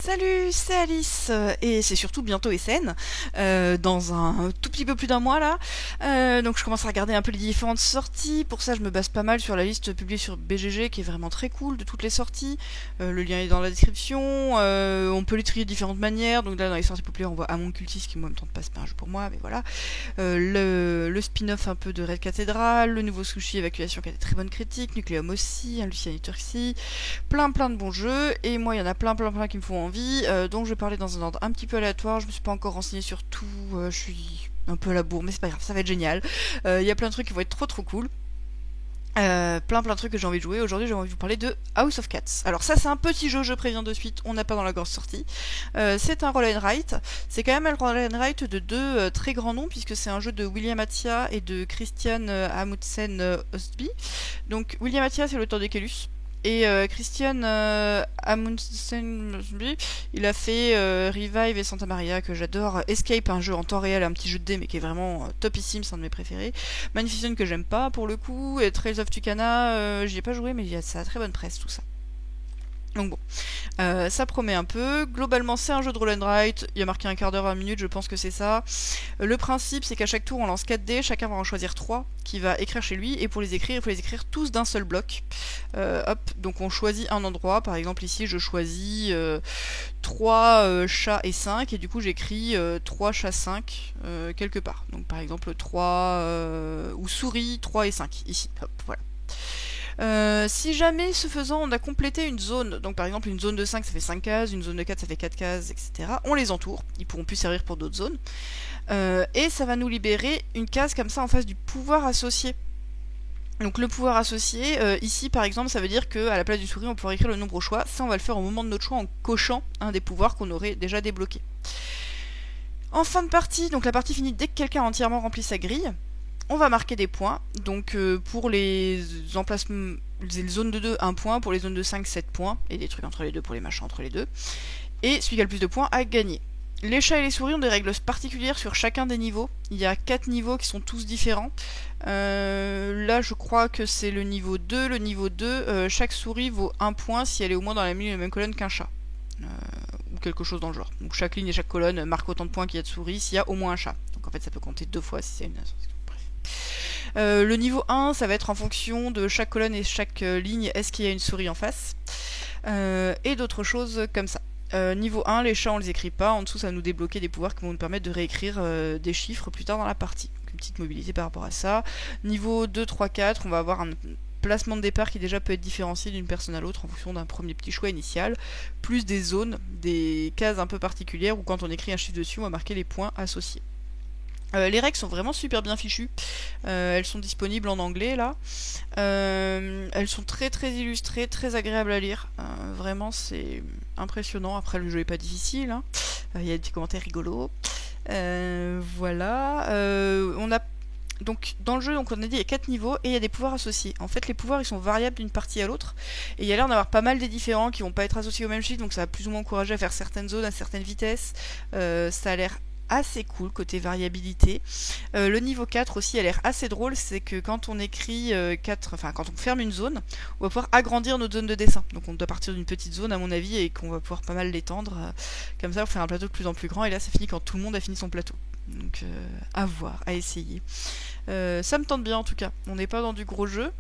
Salut, c'est Alice et c'est surtout bientôt SN dans un tout petit peu plus d'un mois là. Donc je commence à regarder un peu les différentes sorties. Pour ça, je me base pas mal sur la liste publiée sur BGG qui est vraiment très cool de toutes les sorties. Le lien est dans la description. On peut les trier de différentes manières. Donc là, dans les sorties populaires, on voit Amon Cultiste qui moi me tente pas, c'est pas un jeu pour moi, mais voilà. Le spin-off un peu de Red Cathedral, le nouveau Sushi Évacuation qui a des très bonnes critiques, Nucleum aussi, Lucian Turxie, plein de bons jeux, et moi il y en a plein qui me font envie, donc je vais parler dans un ordre un petit peu aléatoire. Je me suis pas encore renseignée sur tout, je suis un peu à la bourre, mais c'est pas grave, ça va être génial. Il y a plein de trucs qui vont être trop cool. Plein de trucs que j'ai envie de jouer. Aujourd'hui, j'ai envie de vous parler de House of Cats. Alors ça, c'est un petit jeu, je préviens de suite, on n'a pas dans la grosse sortie. C'est un roll and write. C'est quand même un roll and write de deux très grands noms, puisque c'est un jeu de William Attia et de Christian Amundsen Ostby. Donc William Attia, c'est l'auteur d'Ekelus. Et Christian Amundsen Ostby, il a fait Revive et Santa Maria, que j'adore. Escape, un jeu en temps réel, un petit jeu de dés, mais qui est vraiment topissime, c'est un de mes préférés. Magnificent, que j'aime pas pour le coup, et Trails of Tucana, j'y ai pas joué, mais ça a très bonne presse tout ça. Donc bon, ça promet un peu. Globalement, c'est un jeu de roll and write. Il y a marqué un quart d'heure, 20 minutes, je pense que c'est ça. Le principe, c'est qu'à chaque tour, on lance 4 dés. Chacun va en choisir 3 qu'il va écrire chez lui. Et pour les écrire, il faut les écrire tous d'un seul bloc. Hop, donc on choisit un endroit. Par exemple, ici, je choisis 3 chats et 5. Et du coup, j'écris 3 chats 5 quelque part. Donc par exemple, 3 ou souris 3 et 5. Ici, hop, voilà. Si jamais, ce faisant, on a complété une zone, donc par exemple une zone de 5 ça fait 5 cases, une zone de 4 ça fait 4 cases, etc. On les entoure, ils pourront plus servir pour d'autres zones. Et ça va nous libérer une case comme ça en face du pouvoir associé. Donc le pouvoir associé, ici par exemple, ça veut dire qu'à la place du souris, on pourra écrire le nombre au choix. Ça, on va le faire au moment de notre choix en cochant un des pouvoirs qu'on aurait déjà débloqué. En fin de partie, donc la partie finie dès que quelqu'un a entièrement rempli sa grille, on va marquer des points. Donc pour les emplacements, les zones de 2, 1 point. Pour les zones de 5, 7 points. Et des trucs entre les deux pour les machins entre les deux. Et celui qui a le plus de points a gagné. Les chats et les souris ont des règles particulières sur chacun des niveaux. Il y a 4 niveaux qui sont tous différents. Là, je crois que c'est le niveau 2. Le niveau 2, chaque souris vaut 1 point si elle est au moins dans la même colonne qu'un chat. Ou quelque chose dans le genre. Donc chaque ligne et chaque colonne marque autant de points qu'il y a de souris s'il y a au moins un chat. Donc en fait, ça peut compter 2 fois si c'est une association. Le niveau 1, ça va être en fonction de chaque colonne et chaque ligne, est-ce qu'il y a une souris en face, et d'autres choses comme ça. Niveau 1, les chats on les écrit pas, en dessous ça va nous débloquer des pouvoirs qui vont nous permettre de réécrire des chiffres plus tard dans la partie. Donc, une petite mobilité par rapport à ça. Niveau 2, 3, 4, on va avoir un placement de départ qui déjà peut être différencié d'une personne à l'autre en fonction d'un premier petit choix initial, plus des zones, des cases un peu particulières où quand on écrit un chiffre dessus, on va marquer les points associés. Les règles sont vraiment super bien fichues. Elles sont disponibles en anglais là. Elles sont très illustrées, très agréables à lire. Vraiment, c'est impressionnant. Après, le jeu est pas difficile. Hein. Y a des petits commentaires rigolos. Voilà. On a donc dans le jeu, donc on a dit il y a 4 niveaux et il y a des pouvoirs associés. En fait, les pouvoirs ils sont variables d'une partie à l'autre et il y a l'air d'avoir pas mal des différents qui vont pas être associés au même chiffre, donc ça va plus ou moins encourager à faire certaines zones à certaines vitesses. Ça a l'air assez cool côté variabilité. Le niveau 4 aussi a l'air assez drôle, c'est que quand on écrit 4, enfin quand on ferme une zone, on va pouvoir agrandir notre zone de dessin. Donc on doit partir d'une petite zone à mon avis et qu'on va pouvoir pas mal l'étendre. Comme ça on fait un plateau de plus en plus grand et là ça finit quand tout le monde a fini son plateau. Donc à voir, à essayer. Ça me tente bien en tout cas. On n'est pas dans du gros jeu.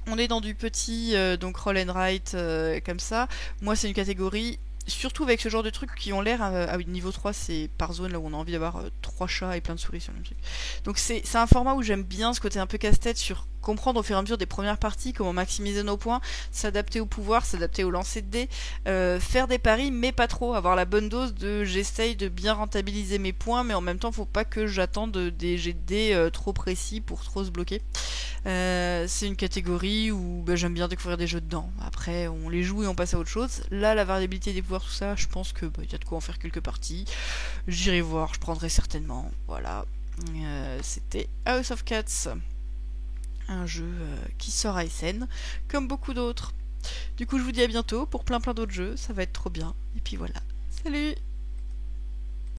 On est dans du petit donc roll and write comme ça. Moi c'est une catégorie. Surtout avec ce genre de trucs qui ont l'air à niveau 3, c'est par zone là où on a envie d'avoir 3 chats et plein de souris sur le même truc. Donc c'est un format où j'aime bien ce côté un peu casse-tête sur comprendre au fur et à mesure des premières parties comment maximiser nos points, s'adapter au pouvoir, s'adapter au lancer de dés, faire des paris mais pas trop, avoir la bonne dose de j'essaye de bien rentabiliser mes points mais en même temps faut pas que j'attende des jets de dés trop précis pour trop se bloquer. C'est une catégorie où j'aime bien découvrir des jeux dedans. Après, on les joue et on passe à autre chose. Là, la variabilité des pouvoirs, tout ça, je pense que y a de quoi en faire quelques parties. J'irai voir, je prendrai certainement. Voilà. C'était House of Cats, un jeu qui sort à SN, comme beaucoup d'autres. Du coup, je vous dis à bientôt pour plein d'autres jeux. Ça va être trop bien. Et puis voilà. Salut!